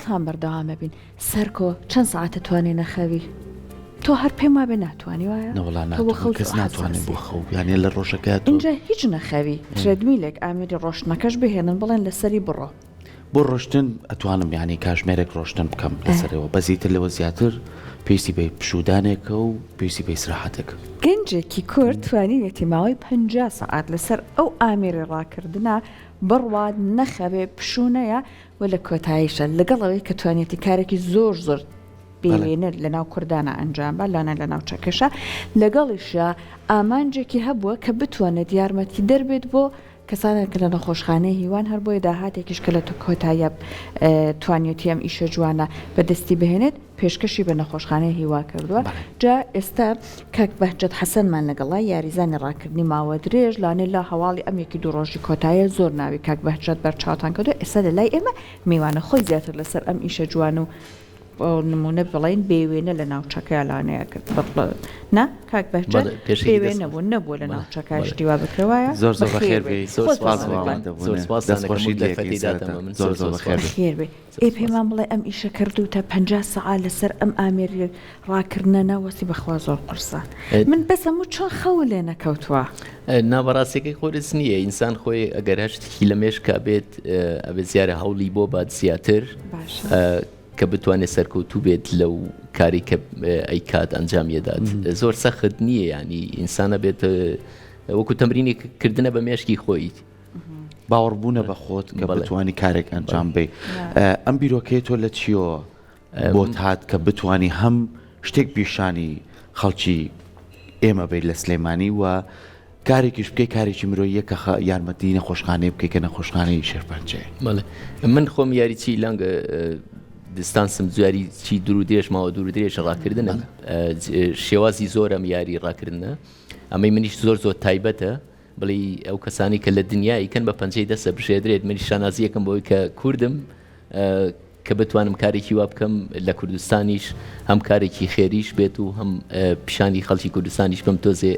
بەڵێنتان بەردەوامە بین سەرکۆ چەند ساعتە توانێ نەخەوی تۆ هەر پێم وابێ ناتوانانی وایە کەس ناتوانێت بۆ خەو یانێ لە ڕۆژەکەات اینجا هیچ نەخەوی ترێدمیلێک ئامێری ڕۆشتنەکەش بهێنن بڵێن لەسەری بڕۆ بۆ ڕۆشتن ئەتوانم یانی کاژمێرێک ڕۆشتن بکەم لەسەرەوە بەزیتر لەوە زیاتر پێویستی بە پشودانێکە و پێویستی بە ئیسراحەتێک گەنجێکی کورد توانیوێتی ماوەی 50 ساعت لەسەر ئەو ئامێری ڕاکردنە بڕوات نەخەوێ پشوونەیە و لە کۆتاییشە لەگەڵەوەی کە توانێتی کارێکی زۆر بێوێنە لە ناو کوردانە ئەنجام بە لاەن لە ناو چەکەشە لەگەڵیشە ئامانجێکی هەبووە کە بتوانێت یارمەتی دەربێت بۆ کەسانێک لە نەخۆشخانەی هیوان هەر بۆی داهاتێکیش کە لە کۆتاییە توانێتی ئەم ئیشە جوانە بەدەستی بهێنێت پێشکەشی بە نەخۆشخانەی هیوا کردووە جا ئێستا کاک بەهجەت حەسەنمان لەگەڵای یاریزانی ڕاکردنی ماوە درێژ لاانێ لە هەواڵی ئەم یەکی دوو ڕۆژی کۆتاییە زۆر ناوی کاک بەهجەت بەرچاوتان کردو ئێستا لە لای ئێمە میوانە خۆی زیاتر لەسەر ئەم ئیشە جوان و نمونە بڵین بێوێنە لە ناوچەکە لانەیە کرد نا کاک بەهجەت بێوێنە بوو نەبوو لە ناوچەکە شتیوا بکرەوەیە زۆر بەخێر بێ ئێ پێمان بڵێ ئەم ئیشە کردوتە 50 ساعت لەسەر ئەم ئامێری ڕاکردنە وەسی بەخوا زۆر قورسە من بەسەم و چۆن خەو لێ نەکەوتووە نابەڕاستێکی خۆرس نییە ئینسان خۆی ئەگەر هەشتێکی لە مێشکا بێت ئەبێ زیارە هەوڵی بۆ بات زیاتر کە بتوانێت سەرکەوتوو بێت لەو کاری کە ئەیکات ئەنجامیەدات زۆر سەخت نییە ینی ئینسانە بێت وەکو تەمرینی کردنە بە مێشکی خۆی باوەڕبوونە بە خۆت کە بتوانی کارێک ئەنجام بێ ئەم بیرۆکەی تۆ لە چیەوە بۆت هات کە بتانی هەم شتێک پیشانی خەڵکی ئێمە بیت لە سلێمانی و کارێکیش بکەی کارێکی مرۆییە کە یارمەتی نەخۆشخانەی بکەی کە نەخۆشخانەی شێرپەنجێ من خۆم یاریچی لەنگە دستانسم زیاری چی دوور درێژ ماوە دوور درێژ ڕاکردنە شێوازی زۆرم یاری ڕاکردنە ئەمەی منیش زۆر تایبەتە بڵێ ئەو کەسانی کە لە دنیایکەن بە پەنجەی دەستە بژێدرێت منی شانازیەکەم بۆی کە کوردم کە بتوانم کارێکی وا بکەم لە کوردستانیش هەم کارێکی خێریش بێت و هەم پیشانی خەڵکی کوردستانیش بم تۆزێ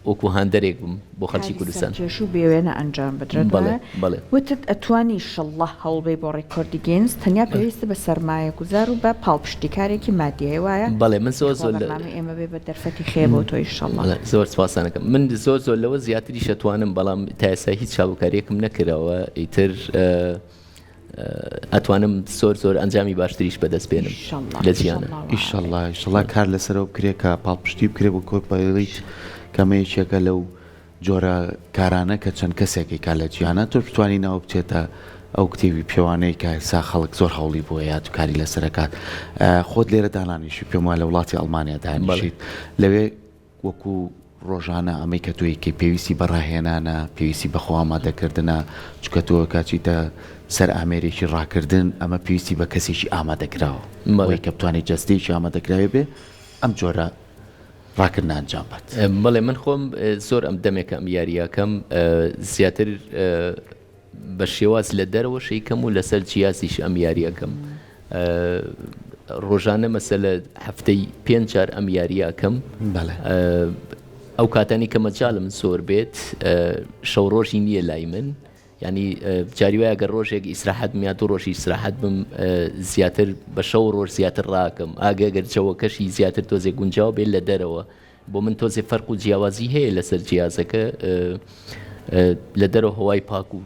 وەکو هاندەرێک بم بۆ خەڵکی کوردستان کێش و بێوێنە ئەنجام بدرێت وتت ئەتوانی شەڵڵە هەڵبێ بۆ ڕێکۆردی گینز تەنیا پێویستە بە سەرمایە گوزار و بە پاڵپشتیکارێکی مادیە وایە بەڵێ من زۆر ئێمە بێ بە دەرفەتی خێ بۆ تۆی شەڵڵە زۆر سپاسانەکەم من زۆر لەوە زیاتری شەتوانم بەڵام تا ئێستا هیچ چاوکاریەکم نەکراوە ئیتر ئەتوانم زۆر ئەنجامی باشتریش بەدەست بێنم لە جیانە ئیشەڵڵا کار لەسەرەوە بکرێت کە پاڵپشتی بکرێت بۆ کۆپایلیت کەمەیەکێکە لەو جۆرە کارانە کە چەند کەسێکی کا لە جیانە تۆ بتوانانی ناو بچێتە ئەو کتێوی پێوانەی کە سا خەڵک زۆر هەوڵی بۆ یا تو کاری لەسەرکات خۆت لێرە دانانیشی پێم وایە لە وڵاتی ئەڵمانیا دانیشیت لەوێ وەکو ڕۆژانە ئەمەی کە تویکەی پێویستی بەڕاهێنانە پێویستی بەخۆ ئامادەکردنە چکە تۆ کاچیتە سەر ئامێرێکی ڕاکردن ئەمە پێویستی بە کەسێکی ئامادەکراوە مەڵی کە بتوانانی جەستێکی ئامادەکراوێ بێ ئەم جۆرە ڕاکردن ئەنجام بات بەڵێ من خۆم زۆر ئەم دەمێکە ئەم یاریەکەم زیاتر بە شێواز لە دەرەوە شەیکەم و لەسەر جیازیش ئەم یاریەکەم ڕۆژانە مەسەلە هەفتەی 5 جار ئەم یاریەکەم ئەو کاتانی کە مەجاڵم زۆر بێت شەو ڕۆژی نییە لای من ینی جاری وایە گەر ڕۆژێک ئیسراحەت یا دوو ڕۆژی ئیسراحەت بم زیاتر بە شەو ڕۆژ زیاتر ڕاکەم ئاگەر جەوەکەشی زیاتر تۆزێک گونجاو بێت لە دەرەوە بۆ من تۆزێ فەرق و جیاوازی هەیە لەسەر جیازەکە لە دەرەوە هەوای پاک و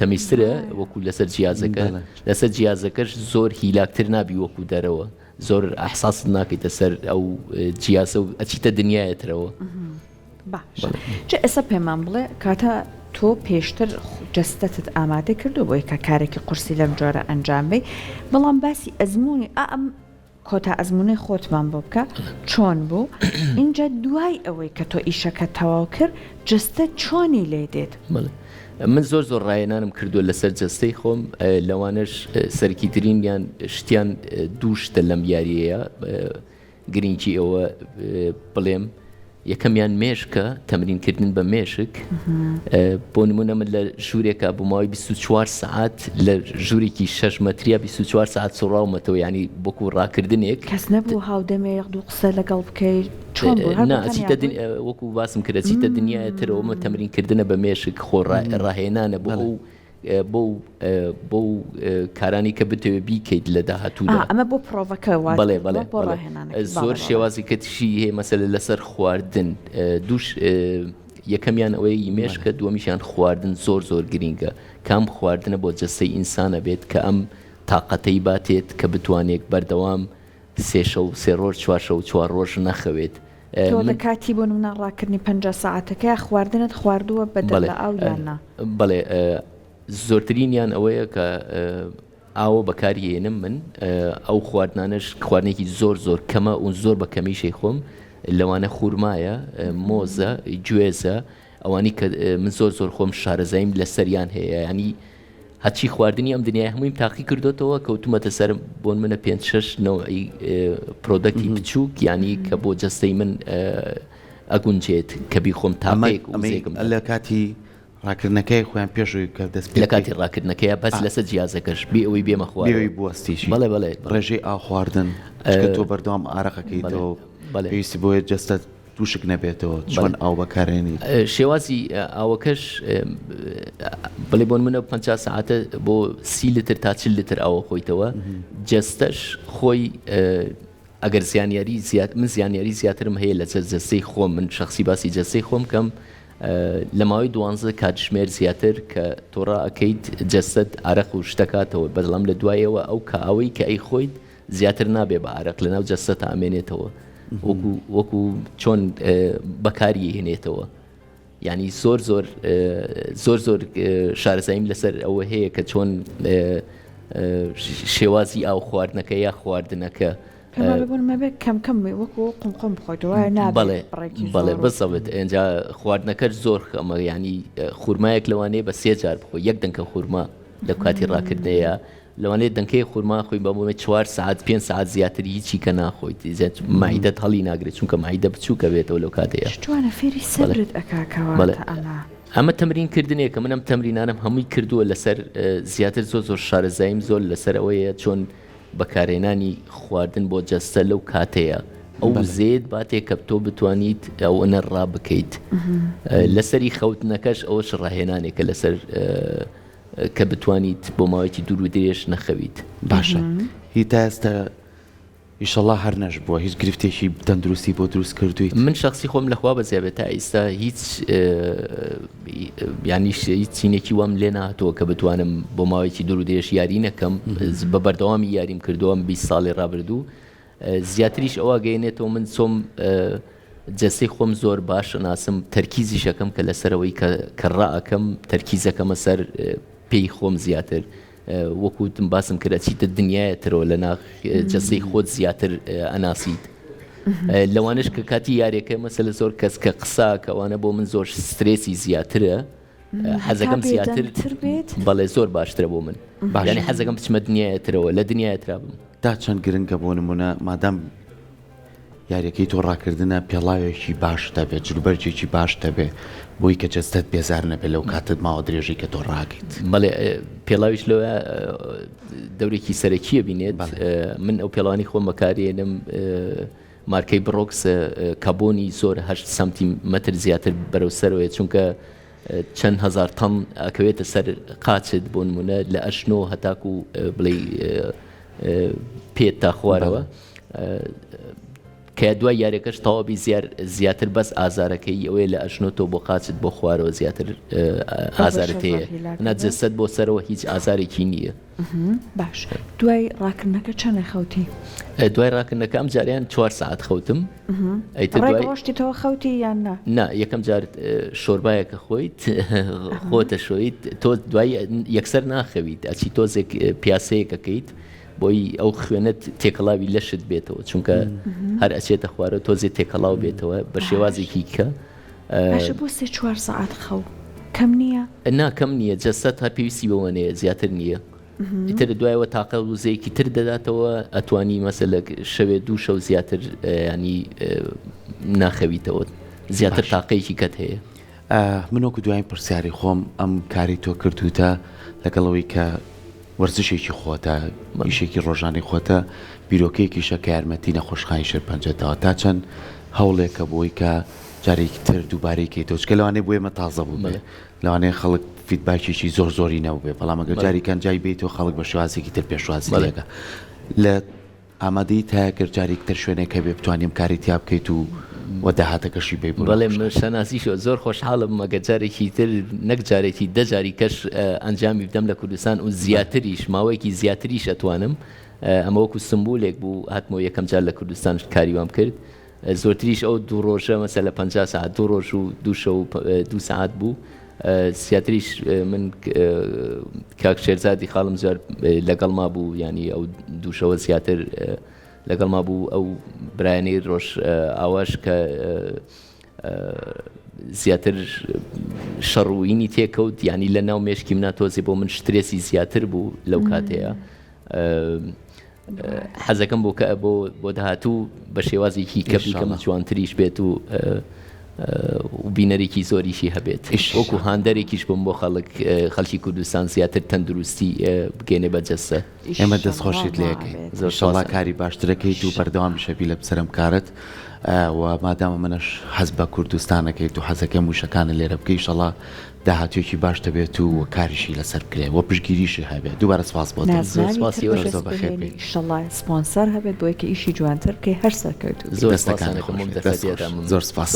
تەمیزترە وەکو لەسەر جیازەکە لەسەر جیازەکەش زۆر هیلاکتر نابی وەکو دەرەوە زۆر ئەحساست ناکەیتە سەر ئەو جیازە و ئەچیتە دنیایەترەوە باش چه ئێستا پێمان بڵێ کاتە تۆ پێشتر جەستەتت ئامادە کردو بۆی کە کارێکی قورسی لەم جۆرە ئەنجام بێ بەڵام باسی ئەزمموی ئەم کۆتا ئەزمونەی خۆتمان بۆ بکە چۆن بوو اینجا دوای ئەوەی کە تۆ ئیشەکە تەواو کرد جەستە چۆنی لێ دێت من زۆر ڕایەنانم کردووە لەسەر جەستەی خۆم لەوانش سەرکیترین یان شتیان دووشتە لەم یاریەیە گرنگی ئەوە بڵێم یەکەمیان مێشکە تەمرینکردن بە مێشک بۆ نمونە من لە ژوورێکە بووماوەی 24 ساعت لە ژوورێکی 6 مەتریا 24 ساعت سوڕاومەتەوە ینی بۆکو ڕاکردنێک کەس نەبوو هاودەمێ دوو قسە لەگەڵ بکەیت وەکو باسم کرد چیتە دنیایەترەوەمە تەمرینکردنە بە مێشک خۆ ڕاهێنانە بۆ ئەو بۆ کارانی کە بتەوێ بیکەیت لە داهاتوودا ئەمە بۆ پرۆڤەکەوە بەڵێ زۆر شێوازی کەتشی هەیە مەسەلە لەسەر خواردن دووش یەکەمیان ئەوەی مێشکە دووەمیشیان خواردن زۆر گرینگە کام خواردنە بۆ جەستەی ئینسانە بێت کە ئەم تااقەتەی باتێت کە بتوانێت بەردەوام سێ ڕۆژ 4 ڕۆژ نەخەوێت لە کاتی بۆ منە ڕاکردنی 50 ساعتەکە خواردنت خواردووە بەدەڵ لە ئاو یاننا بەڵێ زۆرترینیان ئەوەیە کە ئاوە بەکارهێنم من ئەو خواردنانش خواردنێکی زۆر کەمە و زۆر بە کەمیشەی خۆم لەوانە خوورمایە مۆزە گوێزە ئەوانی کە من زۆر خۆم شارەزاییم لەسەریان هەیە ینی هەچی خواردنی ئەم دنیای هەمووی تاقی کردوتەوە کەوتومەتە سەر بۆن منە 5-6 نەوەی پرۆدەکتی بچووک ینی کە بۆ جەستەی من ئەگونجێت کە بیخۆم تاقێک لە کاتی ڕاکردنەکەی خۆیان پێشوی کە دەست لە کاتی ڕاکردنەکەی بەس لەسەر جیازەکەش بێ ئەوەی بێمە خوارەوەی بوەستیشی بەڵێ ڕێژەی ئاو خواردن تۆ بەردەوام ئارەقەکەیتەوە پێویستی بۆیە جەستە تووشک نەبێتەوە چۆن ئاو بەکارێنی شێوازی ئاوەکەش بڵێ بۆن منە 50 ساعتە بۆ 30 لتر تا 40 لتر ئاوە خۆیتەوە جەستەش خۆی ئەگەر زیانیاری من زیانیاری زیاترم هەیە لە جەستەی خۆم من شخصی باسی جەستەی خۆم کەم لە ماوەی 12 کاتژمێر زیاتر کە تۆڕە ئەەکەیت جەستت ئارەق و شتەکاتەوە بەدڵام لە دوایەوە ئەو کە ئەوەی کە ئەی خۆیت زیاتر نابێ بە ئارەق لەناو جەستە ئامێنێتەوە وەکو چۆن بەکاری هێنێتەوە ینی زۆر شارەزاییم لەسەر ئەوە هەیە کە چۆن شێوازی ئاو خواردنەکە یا خواردنەکە کەم وەکو قمقم بخۆیتەوە بەڵێ بەسەوت ئەجا خواردنەکەش زۆر خەمە ینی خوورمایەک لەوانەیە بە 3 جار بخۆ یەک دەنکە خورما لە کاتی ڕاکردەیە لەوانەیە دەنکەی خورما خۆی بەمە 4 ساعت 5 ساعت زیاتر هیچی کە ناخۆیت مایدەت هەڵی ناگرێت چونکە مایدە بچووکە بێتەوە لەو کاتەیە فێری سەبرت ئەکاکەوە ئەمە تەمرینکردنێک کە منم تەمرینانم هەمووی کردووە لەسەر زیاتر زۆر شارەزاییم زۆر لەسەر ئەوەیە چۆن بەکارێنانی خواردن بۆ جەستە لەو کاتەیە ئەو زێت باتێک کە تۆ بتوانیت ئەوەنە ڕا بکەیت لەسەری خەوتنەکەش ئەوەش ڕاهێنانێکە لەسەر کە بتوانیت بۆ ماوەیەکی دوور و درێژ نەخەویت باشە هی تا ئێستا ئیشەڵڵا هەر نەش بووە هیچ گرفتێکی تەندروستی بۆ دروست کردویت من شخصی خۆم لەخوا بەزیابێت تا ئێستا هیچ ینی هیچ چینێکی وام لێ نهاتەوە کە بتوانم بۆ ماوەیەکی دوور و درێژ یاری نەکەم بە بەردەوامی یاریم کردووەم 20 ساڵی ڕابردوو زیاتریش ئەوە گەیەنێتەوە من چۆم جەستەی خۆم زۆر باش ناسم تەرکیزی شەکەم کە لەسەرەوەی کە ڕائەکەم تەرکیزەکەمە سەر پێی خۆم زیاتر وەکوتم باسم کرد چیتە دنیایەترەوە لە ناخ جەستەی خۆت زیاتر ئەناسیت لەوانش کە کاتی یاریەکە مەسەلە زۆر کەس کە قسا کەوانە بۆ من زۆر سترێسی زیاترە حەزەکەم زیاتر بەڵێ زۆر باشترە بۆ من ینی حەزەکەم بچمە دنیایەترەوە لە دنیایەترا بم تا چەند گرنگە بۆ نمونە مادام یاریەکەی تۆ ڕاکردنە پێڵاوێکی باش دەبێت جلوبەرجێکی باش دەبێت بۆی کە جەستت بێزار نەبێت لەو کاتت ماوە درێژی کە تۆ ڕاکەیت بەڵێ پێڵاویش لەوە دەورێکی سەرەکیە بینێت من ئەو پێڵانی خۆم بەکارێنم مارکەی بڕۆکس کابۆنی زۆر 8 سانتیمەتر زیاتر بەرەو سەرەوەیە چونکە چەند هزار تەن ئەکەوێتە سەر قاچت بۆ نمونە لە ئەشنۆ هەتاکو بڵێ پێت تا خوارەوە کە دوای یاریەکەش تەواوی زیاتر بەس ئازارەکەی ئەوەیە لە ئەشنۆتۆ بۆ قاچت بۆ خوارەوە زیاتر ئازارت هەیە نەجەستت بۆ سەرەوە هیچ ئازارێکی نییە باش دوای ڕاکردنەکە چەندە خەوتی دوای ڕاکردنەکە ئەم جاریان 4 ساعت خەوتم ڕۆشتیتەوە خەوتی یان نا یەکەم جار شۆربایەکە خۆیت خۆتە شۆیت تۆ دوای یەکسەر ناخەویت ئەچی تۆزێک پیاسەیەکەکەیت بۆی ئەو خوێنت تێکەڵاوی لەشت بێتەوە چونکە هەر ئەچێتە خوارە تۆزێ تێکەڵاو بێتەوە بە شێوازێکی کە بۆ 3-4 ساعت خەو کەم نییە؟ ناکەم نییە جەستەت تا پێویستی بەوەنەیە زیاتر نییە ئیتر دوایەوە تاقە وزەیەکی تر دەداتەوە ئەتوانی مەسەلە شەوێ 2 شەو زیاتر ینی ناخەویتەوە زیاتر تاقەیەکی کەت هەیە من وەکو دوایین پرسیاری خۆم ئەم کاری تۆ کردوتە لەگەڵەوەی کە وەرزشێکی خۆتە ئیشێکی ڕۆژانی خۆتە بیرۆکەیەکیشە کە یارمەتی نەخۆشخانی شەرپەنجەتەوە تا چەند هەوڵێکە بۆی کە جارێکی تر دووبارەیکەیتەوە چکە لەوانەیە بۆ ئێمە تازە بوو لەوانەیە خەڵک فیدباکێکی زۆری نەبێ بەڵام ئەگەر جاریکان جای بێت و خەڵک بە شێوازێکی تر پێشوازی لێگە لە ئامادەی تاکرد جارێکتر شوێنێک هەبێ بتوانیم کاری تیا بکەیت و وەداهاتەکەشی بێ بەڵێ شەناسیشە زۆر خۆشحاڵم مەگە جارێکی تر نەک جارێکی دەجاری کەش ئەنجامی بدەم لە کوردستان و زیاتریش ماوەیەکی زیاتریش ئەتوانم ئەمە وەکو سمبولێک بوو هاتمەوە یەکەم جار لە کوردستان کاری وام کرد زۆرتریش ئەو دوو ڕۆژە مەسە لە 50 ساعت دوو ڕۆژ و دوو ساعت بوو زیاتریش من کاک شێرزادی خاڵم زۆر لەگەڵ ما بوو ینی ئەو دووشەوە زیاتر لەگەڵ ما بوو ئەو برایانەی ڕۆژ ئاواش کە زیاتر شەڕوینی تێکەوت ینی لە ناو مێشکی منە تۆزی بۆ من شترێسی زیاتر بوو لەو کاتەیە حەزەکەم بۆ کە بۆ داهاتوو بە شێوازێکی کەم جوانتریش بێت و بینەرێکی زۆریشی هەبێت وەکو هاندەرێکیش بم بۆ خەڵکی کوردستان زیاتر تەندروستی بگەێنێ بەجەستە ئێمە دەستخۆشیت لەکەی زۆرشەڵا کاری باشترەکەیت و بەردەوام شەبی لە بسەرم کارت و مادامە منەش حەز بە کوردستانەکەیت و حەزەکەم وشەکانە لێرە بکەی ئینشەڵا داهاتوێکی باش دەبێت و کاریشی لەسەر بکرێ و پشتگیریشی هەبێت دووبارە سپاس بۆ ئینشەڵا سپۆنسەر هەبێت بۆ یەکە ئیشی جوانتر بکەی هەر سەرکەوت زۆر سپاس